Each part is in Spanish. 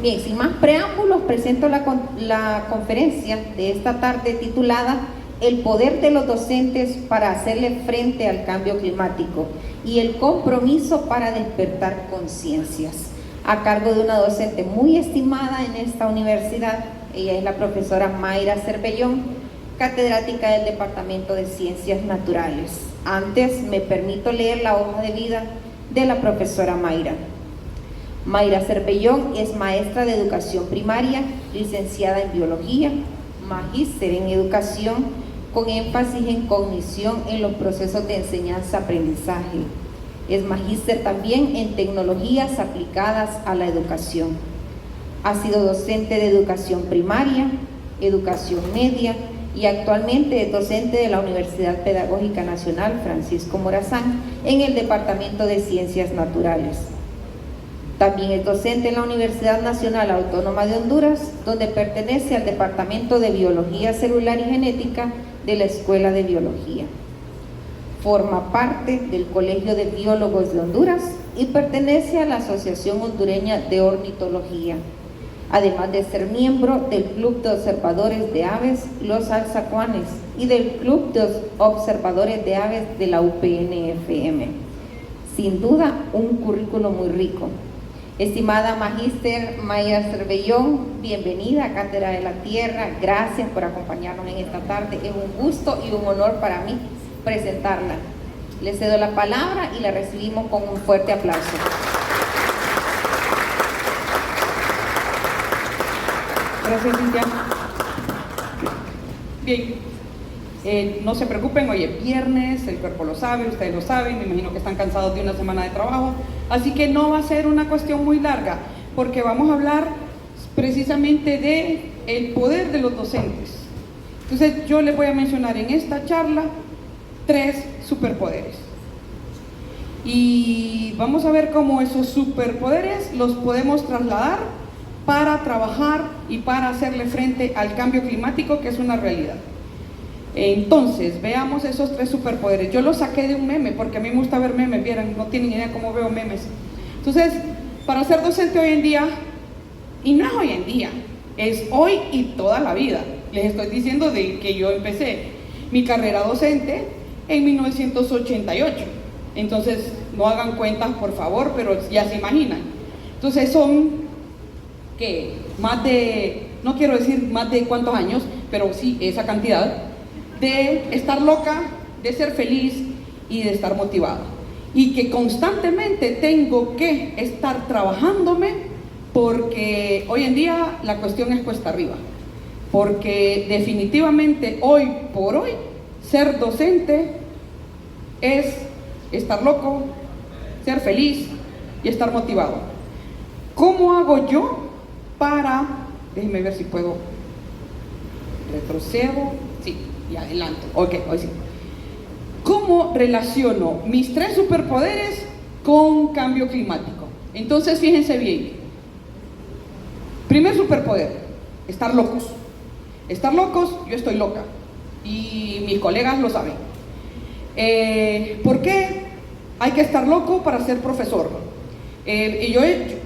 Bien, sin más preámbulos, presento la conferencia de esta tarde titulada El poder de los docentes para hacerle frente al cambio climático y el compromiso para despertar conciencias, a cargo de una docente muy estimada en esta universidad. Ella es la profesora Mayra Cervellón, catedrática del Departamento de Ciencias Naturales. Antes me permito leer la hoja de vida de la profesora Mayra. Mayra Cervellón es maestra de educación primaria, licenciada en biología, magíster en educación con énfasis en cognición en los procesos de enseñanza-aprendizaje. Es magíster también en tecnologías aplicadas a la educación. Ha sido docente de educación primaria, educación media y actualmente es docente de la Universidad Pedagógica Nacional Francisco Morazán en el Departamento de Ciencias Naturales. También es docente en la Universidad Nacional Autónoma de Honduras, donde pertenece al Departamento de Biología Celular y Genética de la Escuela de Biología. Forma parte del Colegio de Biólogos de Honduras y pertenece a la Asociación Hondureña de Ornitología, además de ser miembro del Club de Observadores de Aves Los Alzacuanes y del Club de Observadores de Aves de la UPN-FM. Sin duda, un currículo muy rico. Estimada magíster Mayra Cervellón, bienvenida a Cátedra de la Tierra. Gracias por acompañarnos en esta tarde. Es un gusto y un honor para mí presentarla. Le cedo la palabra y la recibimos con un fuerte aplauso. Gracias, Cintia. Bien, no se preocupen, hoy es viernes, el cuerpo lo sabe, ustedes lo saben, me imagino que están cansados de una semana de trabajo, así que no va a ser una cuestión muy larga, porque vamos a hablar precisamente de el poder de los docentes. Entonces, yo les voy a mencionar en esta charla 3 superpoderes. Y vamos a ver cómo esos superpoderes los podemos trasladar para trabajar y para hacerle frente al cambio climático, que es una realidad. Entonces, veamos esos 3 superpoderes. Yo los saqué de un meme, porque a mí me gusta ver memes, vieran, no tienen idea cómo veo memes. Entonces, para ser docente hoy en día, y no es hoy en día, es hoy y toda la vida. Les estoy diciendo de que yo empecé mi carrera docente en 1988. Entonces, no hagan cuentas, por favor, pero ya se imaginan. Entonces, son, ¿qué? Más de, no quiero decir más de cuántos años, pero sí esa cantidad, de estar loca, de ser feliz y de estar motivada. Y que constantemente tengo que estar trabajándome, porque hoy en día la cuestión es cuesta arriba. Porque definitivamente hoy por hoy, ser docente es estar loco, ser feliz y estar motivado. ¿Cómo hago yo para, déjenme ver si puedo, retrocedo, sí, y adelanto, ok, hoy sí. ¿Cómo relaciono mis 3 superpoderes con cambio climático? Entonces, fíjense bien. Primer superpoder, estar locos. Estar locos, yo estoy loca y mis colegas lo saben. ¿Por qué hay que estar loco para ser profesor?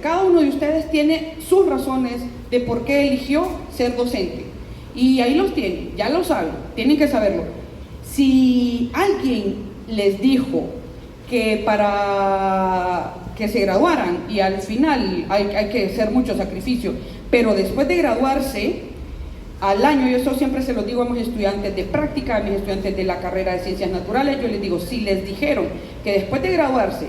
Cada uno de ustedes tiene sus razones de por qué eligió ser docente. Y ahí los tienen, ya lo saben, tienen que saberlo. Si alguien les dijo que para que se graduaran y al final hay que hacer mucho sacrificio, pero después de graduarse, al año, yo eso siempre se lo digo a mis estudiantes de práctica, a mis estudiantes de la carrera de Ciencias Naturales, yo les digo, si les dijeron que después de graduarse,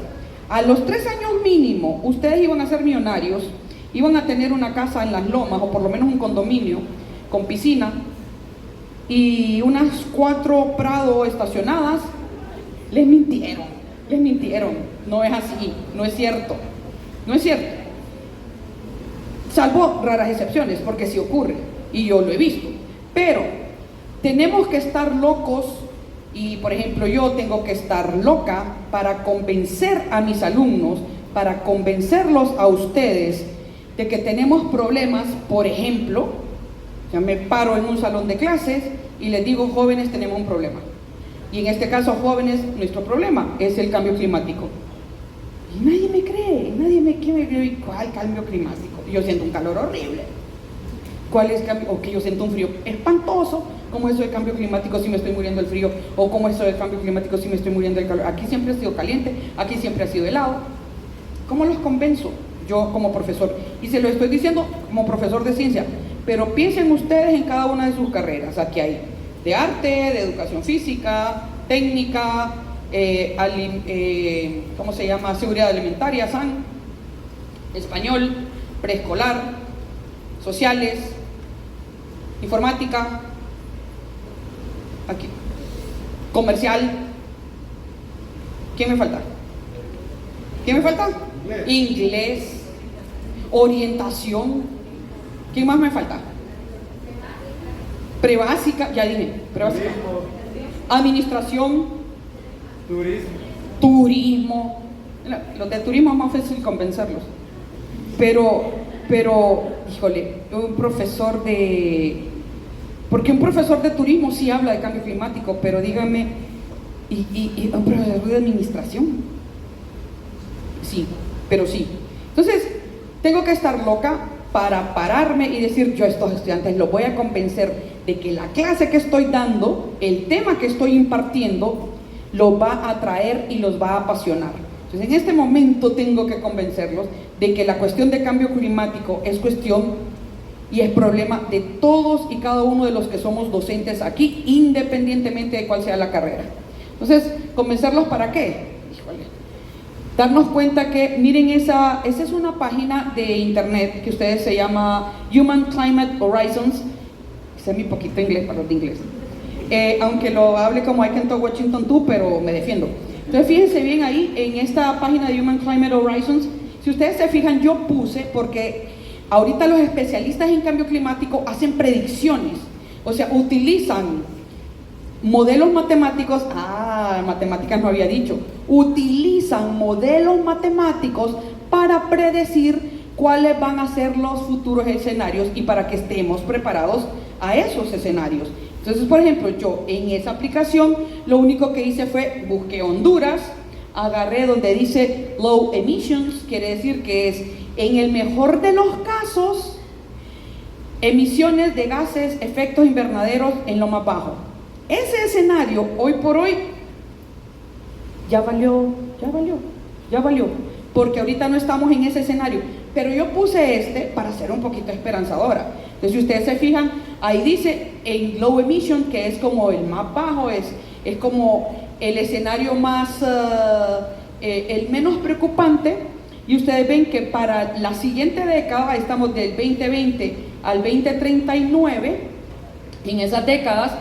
a los 3 años mínimo, ustedes iban a ser millonarios, iban a tener una casa en las lomas, o por lo menos un condominio, con piscina, y unas 4 Prado estacionadas, les mintieron, no es así, no es cierto, salvo raras excepciones, porque sí ocurre, y yo lo he visto, pero tenemos que estar locos, y por ejemplo yo tengo que estar loca para convencer a mis alumnos, para convencerlos a ustedes de que tenemos problemas. Por ejemplo, ya me paro en un salón de clases y les digo, jóvenes, tenemos un problema. Y en este caso, jóvenes, nuestro problema es el cambio climático. Y nadie me cree, ¿cuál cambio climático? yo siento un calor horrible. ¿Cuál es cambio? O que yo siento un frío espantoso. ¿Cómo es eso de cambio climático si me estoy muriendo del frío? ¿O cómo es eso de cambio climático si me estoy muriendo del calor? Aquí siempre ha sido caliente, aquí siempre ha sido helado. ¿Cómo los convenzo? Yo como profesor, y se lo estoy diciendo como profesor de ciencia, pero piensen ustedes en cada una de sus carreras. Aquí hay de arte, de educación física, técnica, ¿cómo se llama? Seguridad alimentaria, SAN, español, preescolar, sociales, informática, aquí, comercial. ¿Quién me falta? ¿Quién me falta? Inglés, orientación. ¿Quién más me falta? Prebásica, ya dije, prebásica. Administración. Turismo. Los de turismo es más fácil convencerlos. Pero, híjole, un profesor de... Porque un profesor de turismo sí habla de cambio climático, pero dígame, ¿y un profesor de administración? Sí, pero sí. Entonces, tengo que estar loca para pararme y decir, yo a estos estudiantes los voy a convencer de que la clase que estoy dando, el tema que estoy impartiendo, los va a atraer y los va a apasionar. Entonces, en este momento tengo que convencerlos de que la cuestión de cambio climático es cuestión y es problema de todos y cada uno de los que somos docentes aquí, independientemente de cuál sea la carrera. Entonces, ¿convencerlos para qué? Híjole. Darnos cuenta que, miren, esa es una página de internet que ustedes se llama Human Climate Horizons. Sé mi poquito inglés para los de inglés. Aunque lo hable como I can talk Washington too, pero me defiendo. Entonces, fíjense bien ahí, en esta página de Human Climate Horizons, si ustedes se fijan, yo puse, porque ahorita los especialistas en cambio climático hacen predicciones, o sea, utilizan modelos matemáticos, matemáticas no había dicho, utilizan modelos matemáticos para predecir cuáles van a ser los futuros escenarios y para que estemos preparados a esos escenarios. Entonces, por ejemplo, yo en esa aplicación lo único que hice fue busqué Honduras, agarré donde dice low emissions, quiere decir que es en el mejor de los casos emisiones de gases, efectos invernaderos en lo más bajo. Ese escenario, hoy por hoy, ya valió, porque ahorita no estamos en ese escenario, pero yo puse para ser un poquito esperanzadora. Entonces, si ustedes se fijan, ahí dice en low emission, que es como el más bajo, es como el escenario más, el menos preocupante, y ustedes ven que para la siguiente década, estamos del 2020 al 2039, en esas décadas,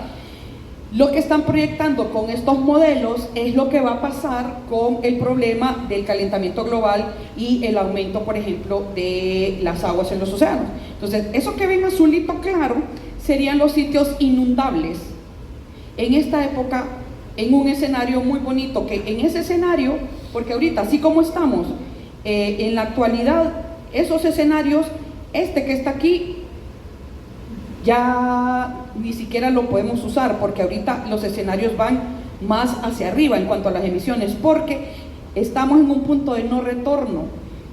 lo que están proyectando con estos modelos es lo que va a pasar con el problema del calentamiento global y el aumento, por ejemplo, de las aguas en los océanos. Entonces, eso que ven azulito claro serían los sitios inundables. En esta época, en un escenario muy bonito, que en ese escenario, porque ahorita, así como estamos, en la actualidad, esos escenarios, que está aquí, ya ni siquiera lo podemos usar, porque ahorita los escenarios van más hacia arriba en cuanto a las emisiones, porque estamos en un punto de no retorno.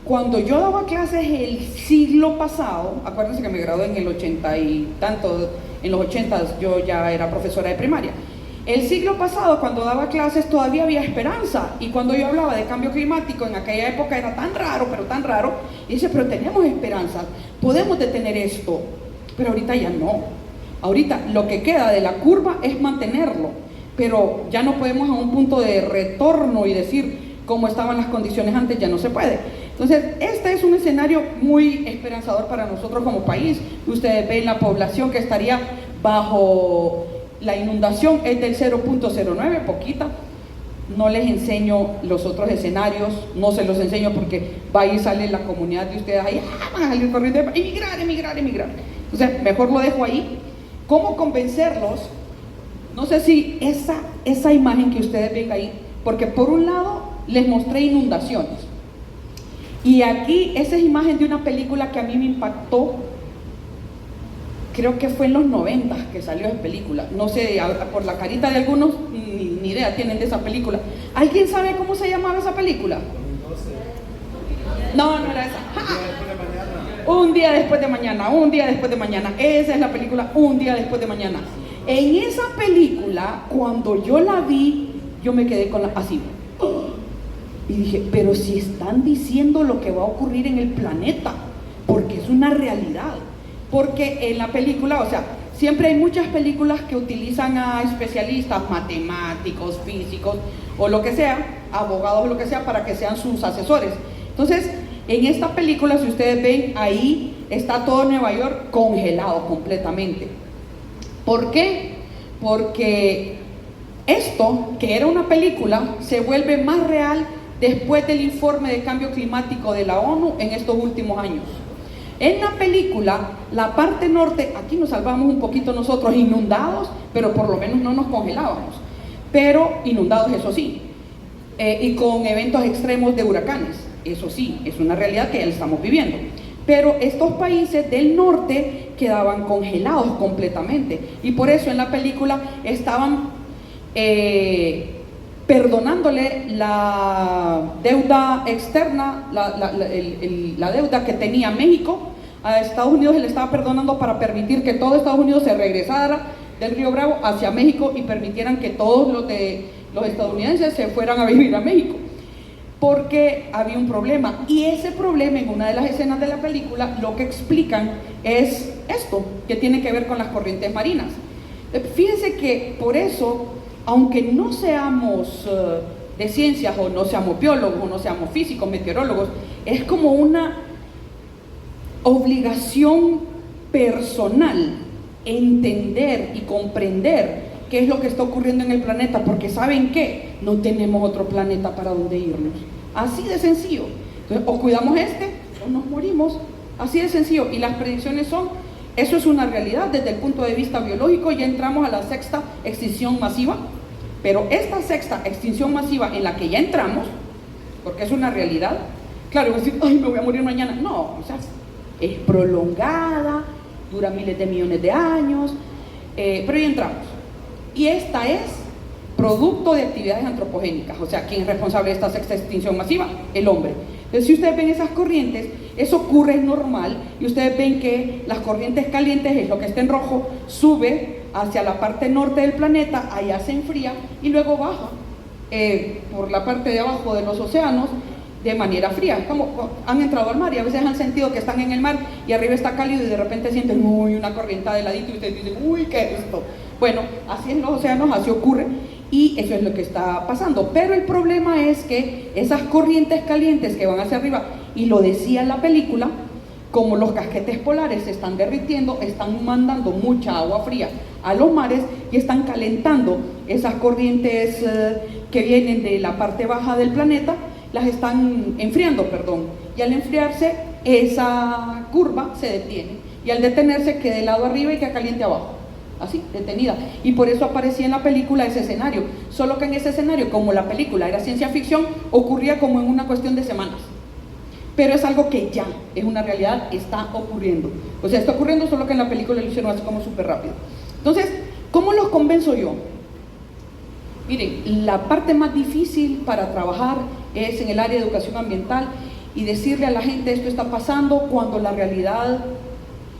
Cuando yo daba clases el siglo pasado, acuérdense que me gradué en el 80 y tanto, en los 80 yo ya era profesora de primaria. El siglo pasado, cuando daba clases, todavía había esperanza, y cuando yo hablaba de cambio climático en aquella época era tan raro, y dice, pero tenemos esperanza, podemos detener esto. Pero ahorita ya no. Ahorita lo que queda de la curva es mantenerlo, pero ya no podemos a un punto de retorno y decir cómo estaban las condiciones antes, ya no se puede. Entonces, este es un escenario muy esperanzador para nosotros como país. Ustedes ven la población que estaría bajo la inundación, es del 0.09, poquita. No les enseño los otros escenarios, no se los enseño porque va y sale la comunidad de ustedes ahí, van a salir corriendo, emigrar. O sea, mejor lo dejo ahí. ¿Cómo convencerlos? No sé si esa imagen que ustedes ven ahí, porque por un lado les mostré inundaciones, y aquí esa es imagen de una película que a mí me impactó, creo que fue en los 90 que salió esa película, no sé, por la carita de algunos, ni idea tienen de esa película. ¿Alguien sabe cómo se llamaba esa película? No era esa. un día después de mañana, un día después de mañana. Esa es la película, un día después de mañana. En esa película, cuando yo la vi, yo me quedé con así. Y dije, pero si están diciendo lo que va a ocurrir en el planeta, porque es una realidad. Porque en la película, o sea, siempre hay muchas películas que utilizan a especialistas, matemáticos, físicos, o lo que sea, abogados o lo que sea, para que sean sus asesores. Entonces, en esta película, si ustedes ven, ahí está todo Nueva York congelado completamente. ¿Por qué? Porque esto, que era una película, se vuelve más real después del informe de cambio climático de la ONU en estos últimos años. En la película, la parte norte, aquí nos salvamos un poquito nosotros inundados, pero por lo menos no nos congelábamos, pero inundados eso sí, y con eventos extremos de huracanes, eso sí, es una realidad que ya estamos viviendo. Pero estos países del norte quedaban congelados completamente, y por eso en la película estaban perdonándole la deuda externa, la deuda que tenía México a Estados Unidos. Se le estaba perdonando para permitir que todo Estados Unidos se regresara del Río Bravo hacia México y permitieran que todos los estadounidenses se fueran a vivir a México, porque había un problema. Y ese problema, en una de las escenas de la película, lo que explican es esto, que tiene que ver con las corrientes marinas. Fíjense que por eso, aunque no seamos de ciencias, o no seamos biólogos, o no seamos físicos, meteorólogos, es como una obligación personal entender y comprender qué es lo que está ocurriendo en el planeta, porque ¿saben qué? No tenemos otro planeta para donde irnos. Así de sencillo. Entonces, o cuidamos o nos morimos. Así de sencillo. Y las predicciones son, eso es una realidad desde el punto de vista biológico. Ya entramos a la sexta extinción masiva. Pero esta sexta extinción masiva en la que ya entramos, porque es una realidad, claro, voy a decir, ay, me voy a morir mañana. No, o sea, es prolongada, dura miles de millones de años, pero ya entramos. Y esta es producto de actividades antropogénicas. O sea, ¿quién es responsable de esta sexta extinción masiva? El hombre. Entonces, si ustedes ven esas corrientes, eso ocurre, es normal, y ustedes ven que las corrientes calientes, es lo que está en rojo, sube hacia la parte norte del planeta, allá se enfría y luego baja por la parte de abajo de los océanos de manera fría. Como han entrado al mar y a veces han sentido que están en el mar y arriba está cálido y de repente sienten una corriente de ladito y ustedes dicen, uy, ¿qué es esto? Bueno, así en los océanos, así ocurre, y eso es lo que está pasando. Pero el problema es que esas corrientes calientes que van hacia arriba, y lo decía en la película, como los casquetes polares se están derritiendo, están mandando mucha agua fría a los mares y están calentando esas corrientes que vienen de la parte baja del planeta, las están enfriando, y al enfriarse esa curva se detiene, y al detenerse queda helado arriba y queda caliente abajo, así, detenida. Y por eso aparecía en la película ese escenario, solo que en ese escenario, como la película era ciencia ficción, ocurría como en una cuestión de semanas. Pero es algo que ya es una realidad, está ocurriendo. O sea, está ocurriendo, solo que en la película lo hicieron así como súper rápido. Entonces, ¿cómo los convenzo yo? Miren, la parte más difícil para trabajar es en el área de educación ambiental y decirle a la gente esto está pasando cuando la realidad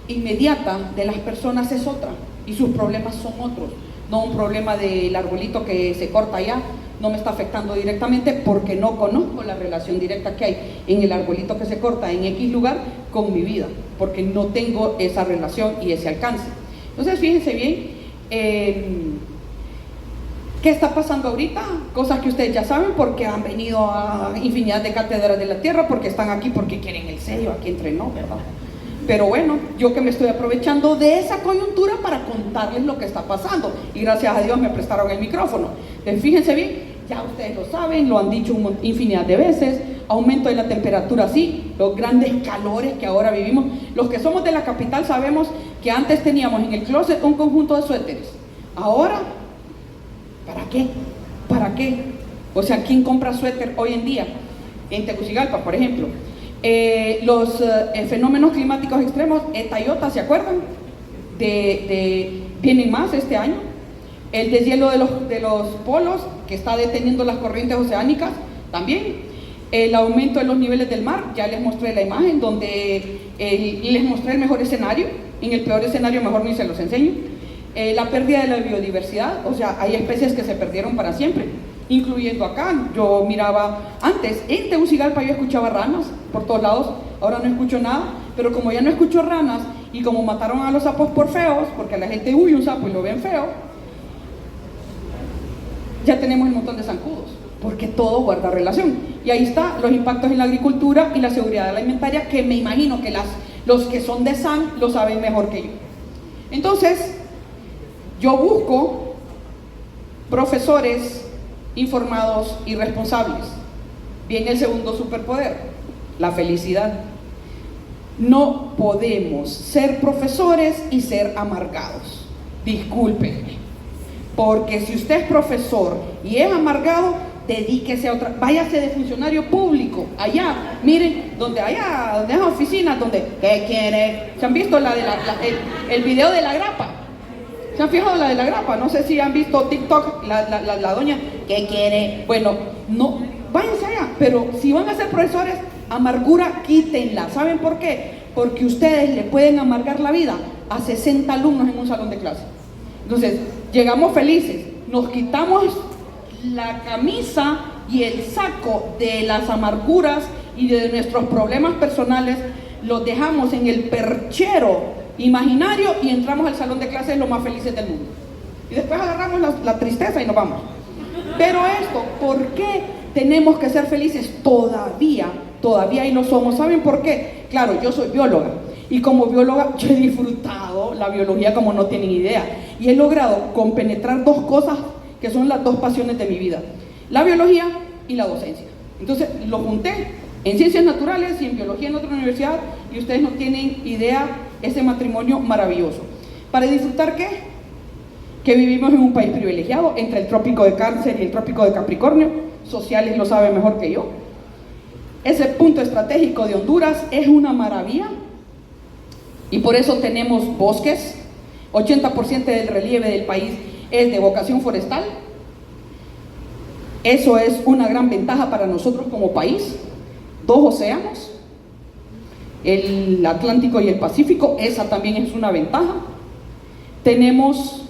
inmediata de las personas es otra y sus problemas son otros. No un problema del arbolito que se corta allá, no me está afectando directamente porque no conozco la relación directa que hay en el arbolito que se corta en X lugar con mi vida, porque no tengo esa relación y ese alcance. Entonces, fíjense bien, ¿qué está pasando ahorita? Cosas que ustedes ya saben porque han venido a infinidad de cátedras de la Tierra, porque están aquí, porque quieren el sello, aquí entre no, ¿verdad? Pero bueno, yo que me estoy aprovechando de esa coyuntura para contarles lo que está pasando, y gracias a Dios me prestaron el micrófono. Entonces, fíjense bien, ya ustedes lo saben, lo han dicho infinidad de veces, aumento de la temperatura, sí, los grandes calores que ahora vivimos. Los que somos de la capital sabemos que antes teníamos en el closet un conjunto de suéteres. Ahora, ¿para qué? ¿Para qué? O sea, ¿quién compra suéter hoy en día? En Tegucigalpa, por ejemplo. Los fenómenos climáticos extremos, Tayota, ¿se acuerdan? Vienen más este año. El deshielo de los polos, que está deteniendo las corrientes oceánicas, también. El aumento de los niveles del mar, ya les mostré la imagen donde Les mostré el mejor escenario, en el peor escenario mejor ni se los enseño. La pérdida de la biodiversidad, o sea, hay especies que se perdieron para siempre, incluyendo acá. Yo miraba antes, en Tegucigalpa yo escuchaba ranas por todos lados, ahora no escucho nada, pero como ya no escucho ranas y como mataron a los sapos por feos, porque la gente huye un sapo y lo ven feo, ya tenemos un montón de zancudos, porque todo guarda relación. Y ahí está los impactos en la agricultura y la seguridad alimentaria, que me imagino que los que son de SAN lo saben mejor que yo. Entonces, yo busco profesores informados y responsables. Viene el segundo superpoder, la felicidad. No podemos ser profesores y ser amargados. Discúlpenme. Porque si usted es profesor y es amargado, dedíquese a otra, váyase de funcionario público, allá, miren, donde hay oficinas, donde, ¿qué quiere? ¿Se han visto el video de la grapa? ¿Se han fijado la de la grapa? No sé si han visto TikTok, la doña, ¿qué quiere? Bueno, no, váyanse allá, pero si van a ser profesores, amargura quítenla. ¿Saben por qué? Porque ustedes le pueden amargar la vida a 60 alumnos en un salón de clase. Entonces, llegamos felices, nos quitamos la camisa y el saco de las amarguras y de nuestros problemas personales, los dejamos en el perchero imaginario y entramos al salón de clases los más felices del mundo. Y después agarramos la tristeza y nos vamos. Pero esto, ¿por qué tenemos que ser felices? Todavía y lo somos. ¿Saben por qué? Claro, yo soy bióloga. Y como bióloga yo he disfrutado la biología como no tienen idea, y he logrado compenetrar dos cosas que son las dos pasiones de mi vida: la biología y la docencia. Entonces lo junté en ciencias naturales y en biología en otra universidad, y ustedes no tienen idea ese matrimonio maravilloso. ¿Para disfrutar qué? Que vivimos en un país privilegiado entre el trópico de Cáncer y el trópico de Capricornio. Sociales lo saben mejor que yo. Ese punto estratégico de Honduras es una maravilla. Y por eso tenemos bosques. 80% del relieve del país es de vocación forestal. Eso es una gran ventaja para nosotros como país. 2 océanos, el Atlántico y el Pacífico, esa también es una ventaja. Tenemos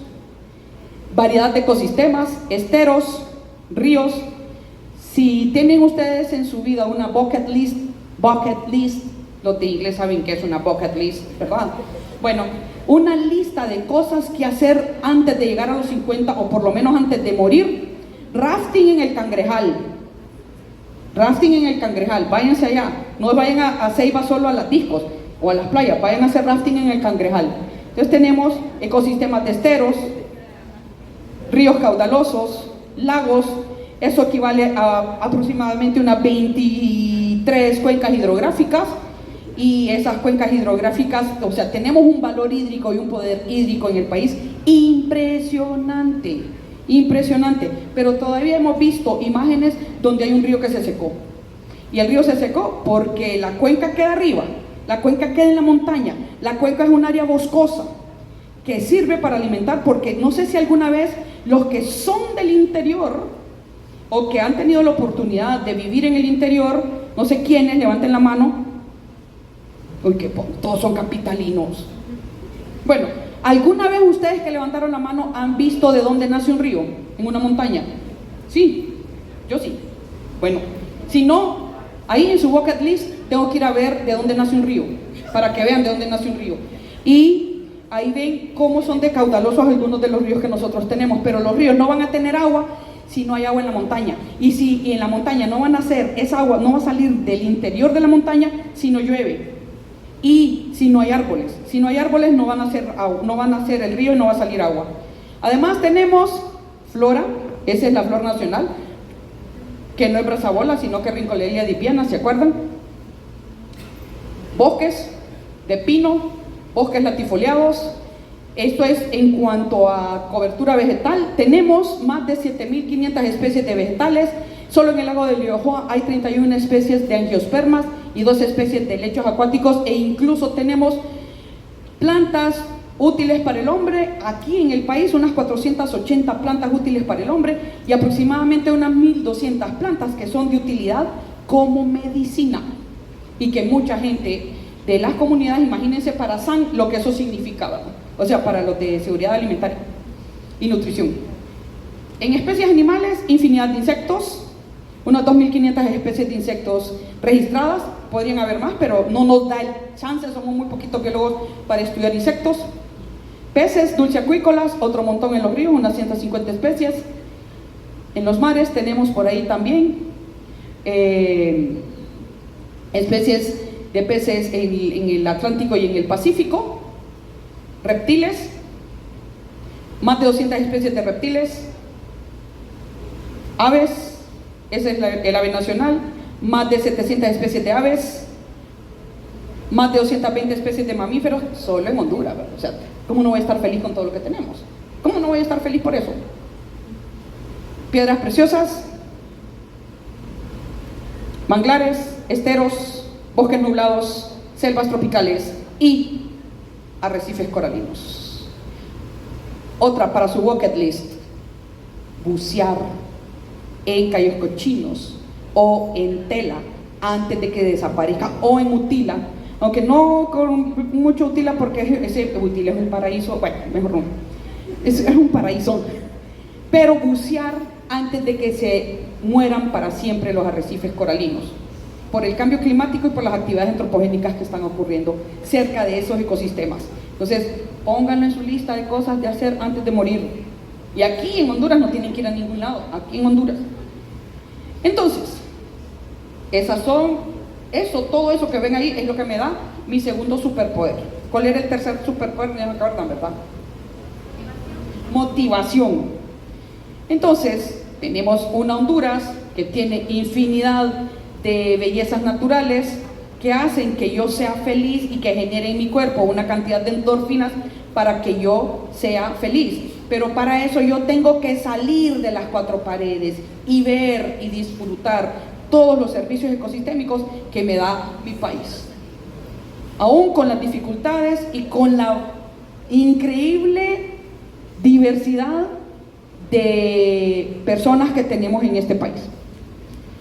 variedad de ecosistemas, esteros, ríos. Si tienen ustedes en su vida una bucket list, los de inglés saben que es una bucket list, ¿verdad? Bueno, una lista de cosas que hacer antes de llegar a los 50 o por lo menos antes de morir. Rafting en el Cangrejal. Váyanse allá. No vayan a Ceiba solo a las discos o a las playas, vayan a hacer rafting en el Cangrejal. Entonces tenemos ecosistemas de esteros, ríos caudalosos, lagos. Eso equivale a aproximadamente unas 23 cuencas hidrográficas. Y esas cuencas hidrográficas, o sea, tenemos un valor hídrico y un poder hídrico en el país impresionante, pero todavía hemos visto imágenes donde hay un río que se secó, y el río se secó porque la cuenca queda arriba, la cuenca queda en la montaña, la cuenca es un área boscosa que sirve para alimentar, porque no sé si alguna vez los que son del interior o que han tenido la oportunidad de vivir en el interior, no sé quiénes, levanten la mano. Porque todos son capitalinos. Bueno, ¿alguna vez ustedes que levantaron la mano han visto de dónde nace un río? ¿En una montaña? Sí, yo sí. Bueno, si no, ahí en su bucket list tengo que ir a ver de dónde nace un río, para que vean de dónde nace un río. Y ahí ven cómo son de caudalosos algunos de los ríos que nosotros tenemos, pero los ríos no van a tener agua si no hay agua en la montaña. Y en la montaña no van a hacer, esa agua no va a salir del interior de la montaña si no llueve. Y si no hay árboles no van a hacer el río y no va a salir agua. Además tenemos flora, esa es la flor nacional, que no es brazabola, sino que Rincoleria dipiana, ¿se acuerdan? Bosques de pino, bosques latifoliados. Esto es en cuanto a cobertura vegetal. Tenemos más de 7.500 especies de vegetales. Solo en el lago de Liojoa hay 31 especies de angiospermas y 2 especies de helechos acuáticos, e incluso tenemos plantas útiles para el hombre. Aquí en el país unas 480 plantas útiles para el hombre y aproximadamente unas 1.200 plantas que son de utilidad como medicina, y que mucha gente de las comunidades. Imagínense para SAN lo que eso significaba, ¿no? O sea, para los de seguridad alimentaria y nutrición. En especies animales, infinidad de insectos, unas 2.500 especies de insectos registradas, podrían haber más, pero no nos da el chance, somos muy poquitos biólogos para estudiar insectos. Peces dulceacuícolas, otro montón en los ríos, unas 150 especies. En los mares tenemos por ahí también especies de peces en el Atlántico y en el Pacífico. Reptiles, más de 200 especies de reptiles. Aves, ese es el ave nacional, más de 700 especies de aves, más de 220 especies de mamíferos, solo en Honduras, ¿verdad? O sea, ¿cómo no voy a estar feliz con todo lo que tenemos? ¿Cómo no voy a estar feliz por eso? Piedras preciosas, manglares, esteros, bosques nublados, selvas tropicales y arrecifes coralinos. Otra para su bucket list: bucear en cayos cochinos o en tela antes de que desaparezca, o en Utila, aunque no con mucho Utila, porque ese Utila es un paraíso, bueno, mejor no, es un paraíso, pero bucear antes de que se mueran para siempre los arrecifes coralinos, por el cambio climático y por las actividades antropogénicas que están ocurriendo cerca de esos ecosistemas. Entonces, pónganlo en su lista de cosas de hacer antes de morir. Y aquí en Honduras no tienen que ir a ningún lado, aquí en Honduras. Entonces, todo eso que ven ahí es lo que me da mi segundo superpoder. ¿Cuál era el tercer superpoder? Ya me acuerdan, ¿verdad? Motivación. Entonces, tenemos una Honduras que tiene infinidad de bellezas naturales que hacen que yo sea feliz y que genere en mi cuerpo una cantidad de endorfinas para que yo sea feliz. Pero para eso yo tengo que salir de las cuatro paredes y ver y disfrutar todos los servicios ecosistémicos que me da mi país. Aún con las dificultades y con la increíble diversidad de personas que tenemos en este país.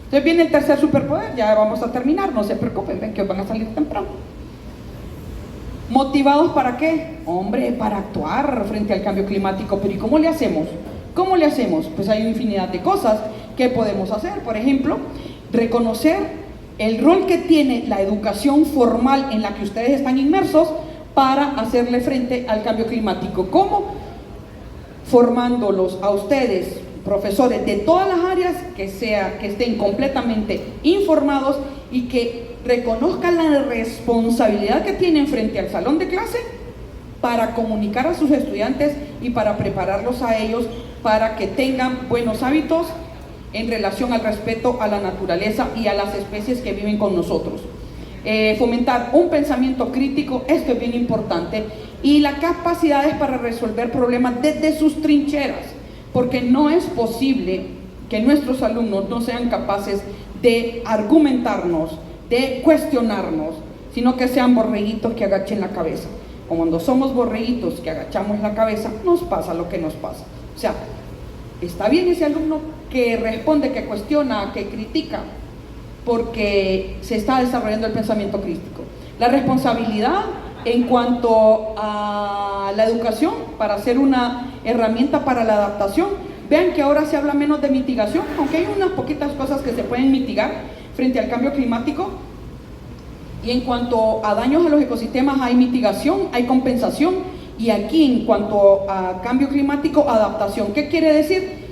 Entonces viene el tercer superpoder, ya vamos a terminar, no se preocupen, ven que os van a salir temprano. ¿Motivados para qué? Hombre, para actuar frente al cambio climático. Pero ¿y cómo le hacemos? ¿Cómo le hacemos? Pues hay infinidad de cosas que podemos hacer. Por ejemplo, reconocer el rol que tiene la educación formal en la que ustedes están inmersos para hacerle frente al cambio climático. ¿Cómo? Formándolos a ustedes, profesores de todas las áreas, que estén completamente informados y que reconozcan la responsabilidad que tienen frente al salón de clase para comunicar a sus estudiantes y para prepararlos a ellos para que tengan buenos hábitos en relación al respeto a la naturaleza y a las especies que viven con nosotros. Fomentar un pensamiento crítico, esto es bien importante, y las capacidades para resolver problemas desde sus trincheras, porque no es posible que nuestros alumnos no sean capaces de argumentarnos, de cuestionarnos, sino que sean borreguitos que agachen la cabeza. Cuando somos borreguitos que agachamos la cabeza, nos pasa lo que nos pasa. O sea, está bien ese alumno que responde, que cuestiona, que critica, porque se está desarrollando el pensamiento crítico. La responsabilidad en cuanto a la educación para ser una herramienta para la adaptación. Vean que ahora se habla menos de mitigación, aunque hay unas poquitas cosas que se pueden mitigar frente al cambio climático. Y en cuanto a daños a los ecosistemas hay mitigación, hay compensación, y aquí en cuanto a cambio climático, adaptación. ¿Qué quiere decir?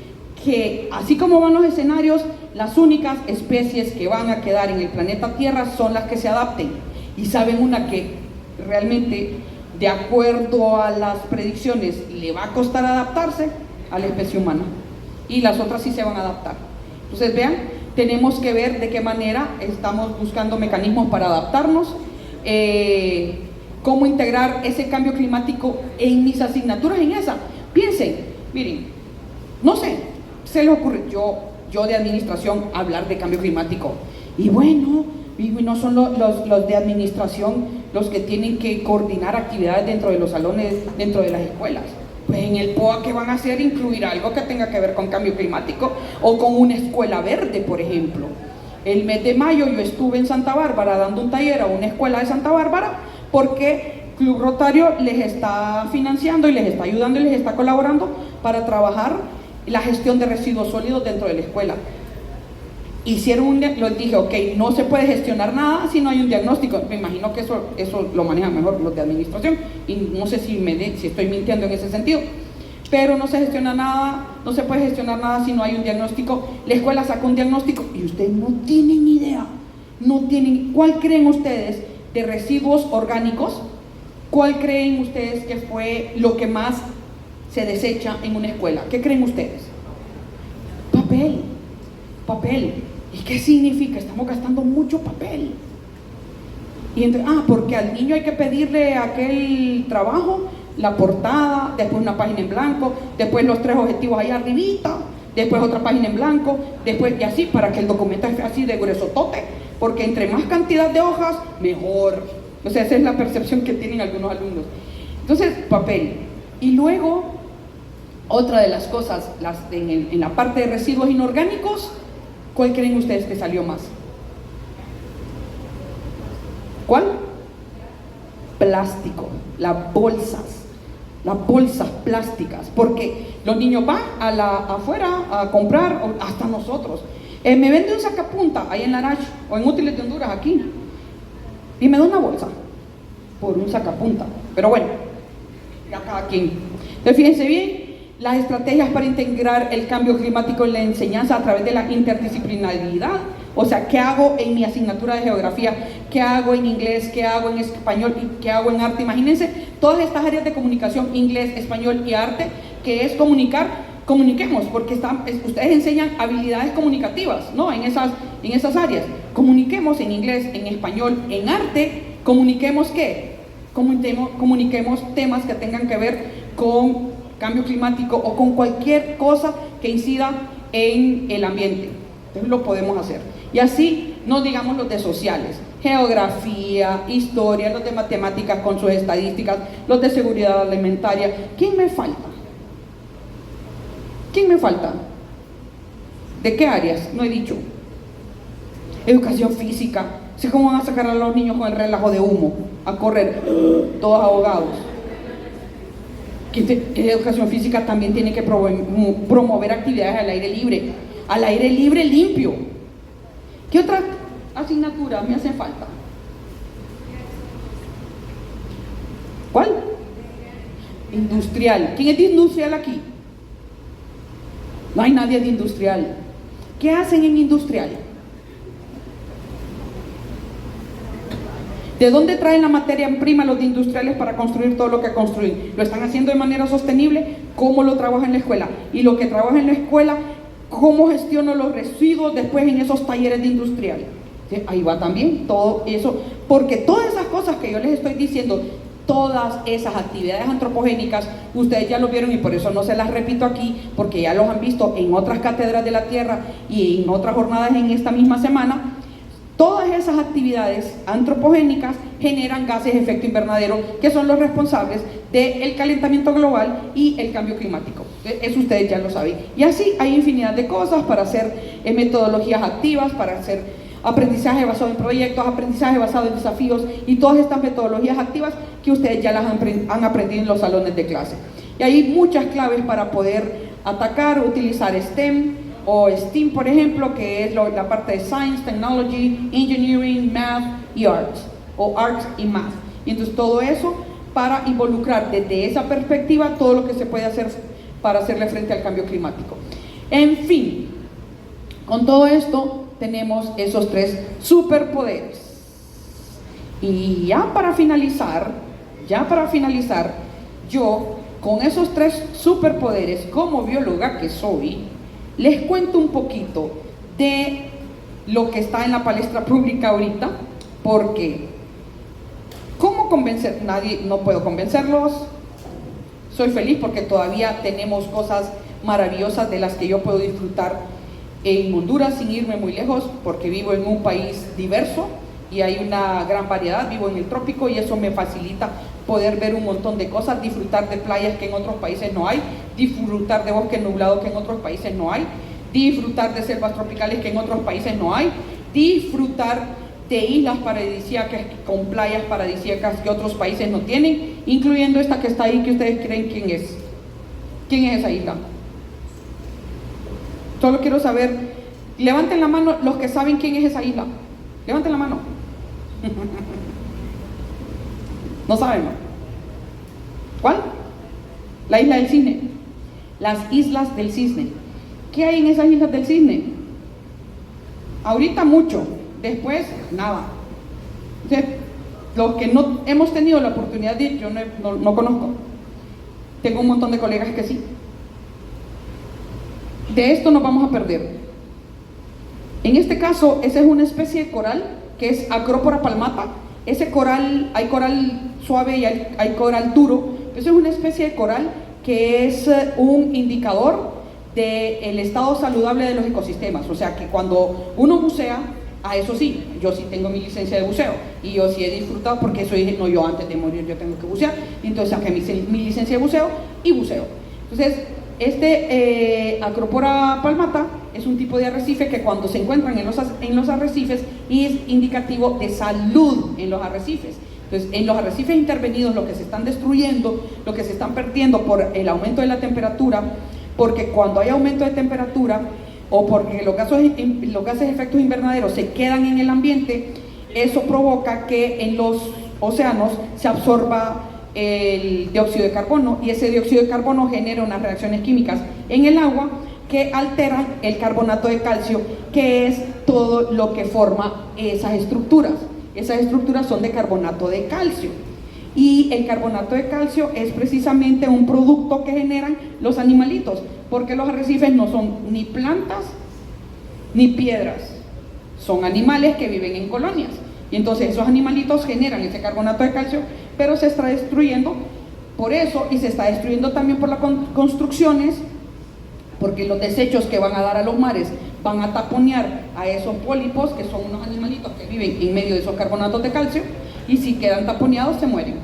Que así como van los escenarios, las únicas especies que van a quedar en el planeta Tierra son las que se adapten. Y saben una que realmente, de acuerdo a las predicciones, le va a costar adaptarse a la especie humana, y las otras sí se van a adaptar. Entonces vean, tenemos que ver de qué manera estamos buscando mecanismos para adaptarnos, cómo integrar ese cambio climático en mis asignaturas en esa. Piensen, miren, no sé, se les ocurre, yo de administración, hablar de cambio climático, y bueno, y no son los de administración los que tienen que coordinar actividades dentro de los salones, dentro de las escuelas. Pues en el POA, ¿qué van a hacer? Incluir algo que tenga que ver con cambio climático, o con una escuela verde, por ejemplo. el mes de mayo yo estuve en Santa Bárbara dando un taller a una escuela de Santa Bárbara porque Club Rotario les está financiando y les está ayudando y les está colaborando para trabajar la gestión de residuos sólidos dentro de la escuela. Les dije, ok, no se puede gestionar nada si no hay un diagnóstico. Me imagino que eso lo manejan mejor los de administración y no sé si estoy mintiendo en ese sentido, pero no se gestiona nada, no se puede gestionar nada si no hay un diagnóstico. La escuela sacó un diagnóstico y ustedes no tienen idea, ¿cuál creen ustedes de residuos orgánicos? ¿Cuál creen ustedes que fue lo que más se desecha en una escuela? ¿Qué creen ustedes? Papel. ¿Y qué significa? Estamos gastando mucho papel. Y entonces, porque al niño hay que pedirle aquel trabajo, la portada, después una página en blanco, después los 3 objetivos ahí arribita, después otra página en blanco, después y así, para que el documento esté así de gruesotote, porque entre más cantidad de hojas, mejor. O sea, esa es la percepción que tienen algunos alumnos. Entonces, papel. Y luego, otra de las cosas, en la parte de residuos inorgánicos, ¿cuál creen ustedes que salió más? ¿Cuál? Plástico, las bolsas plásticas, porque los niños van afuera a comprar, hasta nosotros. Me vende un sacapunta ahí en Larache o en Útiles de Honduras aquí y me da una bolsa por un sacapunta, pero bueno, ya cada quien. Entonces fíjense bien, las estrategias para integrar el cambio climático en la enseñanza a través de la interdisciplinaridad. O sea, ¿qué hago en mi asignatura de geografía? ¿Qué hago en inglés? ¿Qué hago en español? ¿Y qué hago en arte? Imagínense todas estas áreas de comunicación, inglés, español y arte, que es comunicar. Comuniquemos, porque ustedes enseñan habilidades comunicativas, ¿no? En esas áreas. Comuniquemos en inglés, en español, en arte. ¿Comuniquemos qué? Comuniquemos temas que tengan que ver con cambio climático o con cualquier cosa que incida en el ambiente. Entonces lo podemos hacer. Y así, no digamos los de sociales, geografía, historia, los de matemáticas con sus estadísticas, los de seguridad alimentaria. ¿Quién me falta? ¿De qué áreas? No he dicho. Educación física. ¿Sí cómo van a sacar a los niños con el relajo de humo a correr? Todos ahogados. Educación física también tiene que promover actividades al aire libre limpio. ¿Qué otras asignaturas me hacen falta? ¿Cuál? Industrial. ¿Quién es de industrial aquí? No hay nadie de industrial. ¿Qué hacen en industrial? ¿De dónde traen la materia prima los de industriales para construir todo lo que construyen? ¿Lo están haciendo de manera sostenible? ¿Cómo lo trabajan en la escuela? Y lo que trabaja en la escuela, ¿cómo gestiono los residuos después en esos talleres de industrial? ¿Sí? Ahí va también todo eso, porque todas esas cosas que yo les estoy diciendo, todas esas actividades antropogénicas, ustedes ya lo vieron y por eso no se las repito aquí, porque ya los han visto en otras cátedras de la Tierra y en otras jornadas en esta misma semana. Todas esas actividades antropogénicas generan gases de efecto invernadero que son los responsables del calentamiento global y el cambio climático. Eso ustedes ya lo saben. Y así hay infinidad de cosas para hacer metodologías activas, para hacer aprendizaje basado en proyectos, aprendizaje basado en desafíos y todas estas metodologías activas que ustedes ya las han aprendido en los salones de clase. Y hay muchas claves para poder atacar, utilizar STEM, o STEAM, por ejemplo, que es la parte de Science, Technology, Engineering, Math y Arts, o Arts y Math. Y entonces todo eso para involucrar desde esa perspectiva todo lo que se puede hacer para hacerle frente al cambio climático. En fin, con todo esto tenemos esos 3 superpoderes. Y ya para finalizar, yo con esos 3 superpoderes como bióloga que soy, les cuento un poquito de lo que está en la palestra pública ahorita, porque ¿cómo convencer? No puedo convencerlos. Soy feliz porque todavía tenemos cosas maravillosas de las que yo puedo disfrutar en Honduras sin irme muy lejos, porque vivo en un país diverso y hay una gran variedad. Vivo en el trópico y eso me facilita poder ver un montón de cosas, disfrutar de playas que en otros países no hay, disfrutar de bosques nublados que en otros países no hay, disfrutar de selvas tropicales que en otros países no hay, disfrutar de islas paradisíacas con playas paradisíacas que otros países no tienen, incluyendo esta que está ahí, que ustedes creen quién es. ¿Quién es esa isla? Solo quiero saber, levanten la mano los que saben quién es esa isla. Levanten la mano. No saben, ¿no? ¿Cuál? La isla del Cisne. Las islas del Cisne. ¿Qué hay en esas islas del Cisne? Ahorita mucho, después nada. Entonces, los que no hemos tenido la oportunidad de ir, yo no conozco. Tengo un montón de colegas que sí. De esto nos vamos a perder. En este caso, esa es una especie de coral que es Acropora palmata. Ese coral, hay coral suave y hay coral duro. Esa es una especie de coral que es un indicador del estado saludable de los ecosistemas. O sea que cuando uno bucea, eso sí, yo sí tengo mi licencia de buceo y yo sí he disfrutado, porque eso dije, no, yo antes de morir yo tengo que bucear, y entonces saqué mi licencia de buceo y buceo. Entonces, Acropora palmata es un tipo de arrecife que cuando se encuentran en los arrecifes es indicativo de salud en los arrecifes. Entonces, en los arrecifes intervenidos, lo que se están destruyendo, lo que se están perdiendo por el aumento de la temperatura, porque cuando hay aumento de temperatura o porque los gases de efecto invernadero se quedan en el ambiente, eso provoca que en los océanos se absorba el dióxido de carbono, y ese dióxido de carbono genera unas reacciones químicas en el agua que alteran el carbonato de calcio, que es todo lo que forma esas estructuras. Esas estructuras son de carbonato de calcio, y el carbonato de calcio es precisamente un producto que generan los animalitos, porque los arrecifes no son ni plantas ni piedras, son animales que viven en colonias, y entonces esos animalitos generan ese carbonato de calcio, pero se está destruyendo por eso, y se está destruyendo también por las construcciones, porque los desechos que van a dar a los mares van a taponear a esos pólipos, que son unos animalitos que viven en medio de esos carbonatos de calcio, y si quedan taponeados se mueren.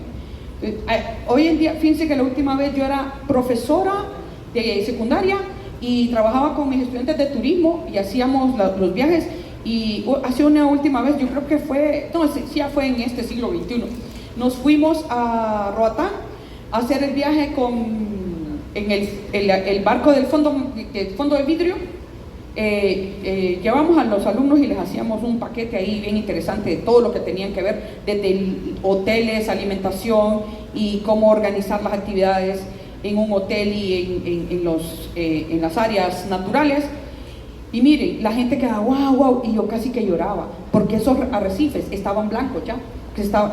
Hoy en día, fíjense que la última vez yo era profesora de secundaria y trabajaba con mis estudiantes de turismo y hacíamos los viajes, y hace una última vez, yo creo que fue, no, sí, ya fue en este siglo XXI, nos fuimos a Roatán a hacer el viaje en el barco del fondo de vidrio. Llevamos a los alumnos y les hacíamos un paquete ahí bien interesante de todo lo que tenían que ver, desde hoteles, alimentación y cómo organizar las actividades en un hotel y en las áreas naturales. Y miren, la gente quedaba wow, y yo casi que lloraba, porque esos arrecifes estaban blancos ya,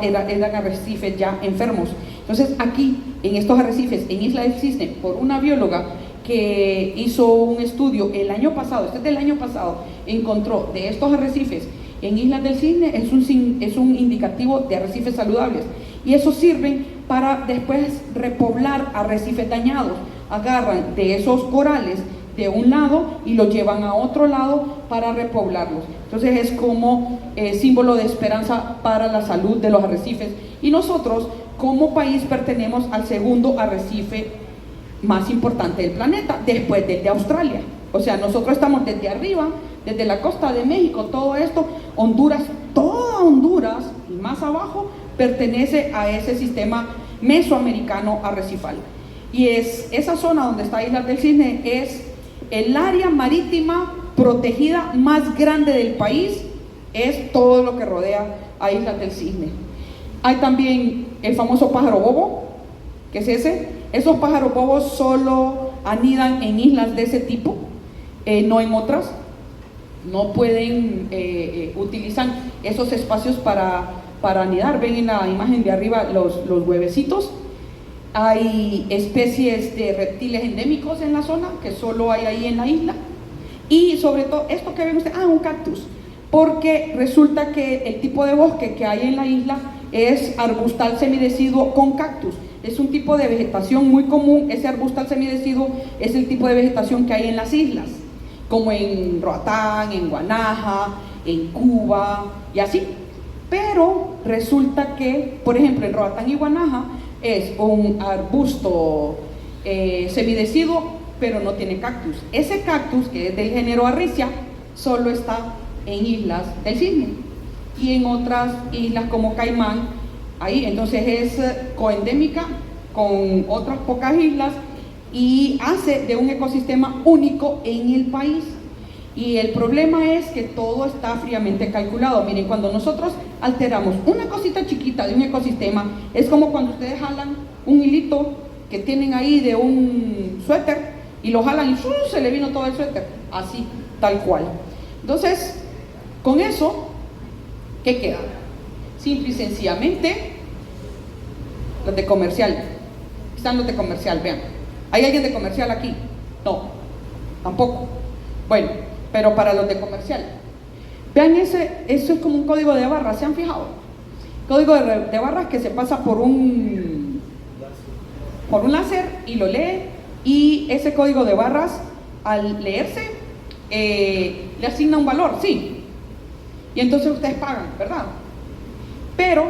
eran arrecifes ya enfermos. Entonces aquí, en estos arrecifes, en Isla del Cisne, por una bióloga que hizo un estudio el año pasado, este es del año pasado, encontró de estos arrecifes en Islas del Cisne, es un indicativo de arrecifes saludables, y eso sirven para después repoblar arrecifes dañados. Agarran de esos corales de un lado y los llevan a otro lado para repoblarlos. Entonces es como símbolo de esperanza para la salud de los arrecifes, y nosotros como país pertenecemos al segundo arrecife más importante del planeta, después del de Australia. O sea, nosotros estamos desde arriba, desde la costa de México, todo esto, Honduras, toda Honduras y más abajo pertenece a ese sistema mesoamericano arrecifal. Y esa zona donde está Islas del Cisne es el área marítima protegida más grande del país, es todo lo que rodea a Islas del Cisne. Hay también el famoso pájaro bobo, que es ese. Esos pájaros bobos solo anidan en islas de ese tipo, no en otras. No pueden, utilizan esos espacios para anidar. Ven en la imagen de arriba los huevecitos. Hay especies de reptiles endémicos en la zona que solo hay ahí en la isla. Y sobre todo, esto que ven ustedes, un cactus, porque resulta que el tipo de bosque que hay en la isla es arbustal semideciduo con cactus. Es un tipo de vegetación muy común. Ese arbustal semideciduo es el tipo de vegetación que hay en las islas, como en Roatán, en Guanaja, en Cuba y así. Pero resulta que, por ejemplo, en Roatán y Guanaja es un arbusto semideciduo, pero no tiene cactus. Ese cactus, que es del género Arricia, solo está en islas del Cisne y en otras islas como Caimán, ahí entonces es coendémica con otras pocas islas y hace de un ecosistema único en el país. Y el problema es que todo está fríamente calculado. Miren, cuando nosotros alteramos una cosita chiquita de un ecosistema, es como cuando ustedes jalan un hilito que tienen ahí de un suéter y lo jalan y ¡shum!, se le vino todo el suéter, así, tal cual. Entonces, con eso, ¿qué queda? Simple y sencillamente, los de comercial. Están los de comercial, vean. ¿Hay alguien de comercial aquí? No, tampoco. Bueno, pero para los de comercial, vean eso es como un código de barras, ¿se han fijado? Código de barras que se pasa por un láser y lo lee, y ese código de barras al leerse le asigna un valor, sí, y entonces ustedes pagan, ¿verdad? Pero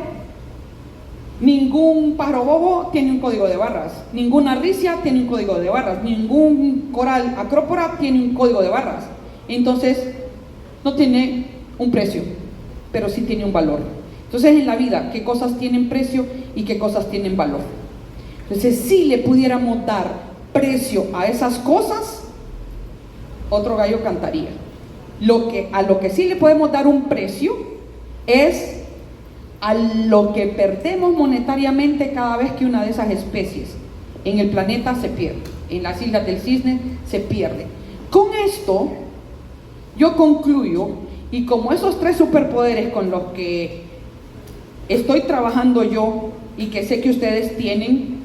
ningún pájaro bobo tiene un código de barras, ninguna ricia tiene un código de barras, ningún coral acrópora tiene un código de barras. Entonces no tiene un precio, pero sí tiene un valor. Entonces en la vida, ¿qué cosas tienen precio y qué cosas tienen valor? Entonces si le pudiéramos dar precio a esas cosas, otro gallo cantaría. A lo que sí le podemos dar un precio es a lo que perdemos monetariamente cada vez que una de esas especies en el planeta se pierde, en las islas del Cisne se pierde. Con esto yo concluyo, y como esos 3 superpoderes con los que estoy trabajando yo y que sé que ustedes tienen,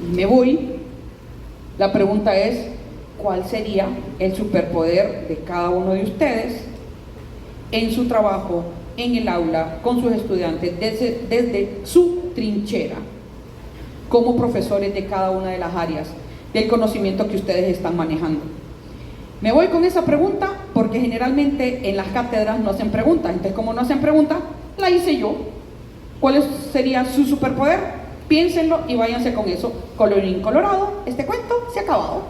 y me voy, la pregunta es, ¿cuál sería el superpoder de cada uno de ustedes en su trabajo, en el aula, con sus estudiantes, desde su trinchera, como profesores de cada una de las áreas del conocimiento que ustedes están manejando? Me voy con esa pregunta porque generalmente en las cátedras no hacen preguntas. Entonces, como no hacen preguntas, la hice yo. ¿Cuál sería su superpoder? Piénsenlo y váyanse con eso. Colorín colorado, este cuento se ha acabado.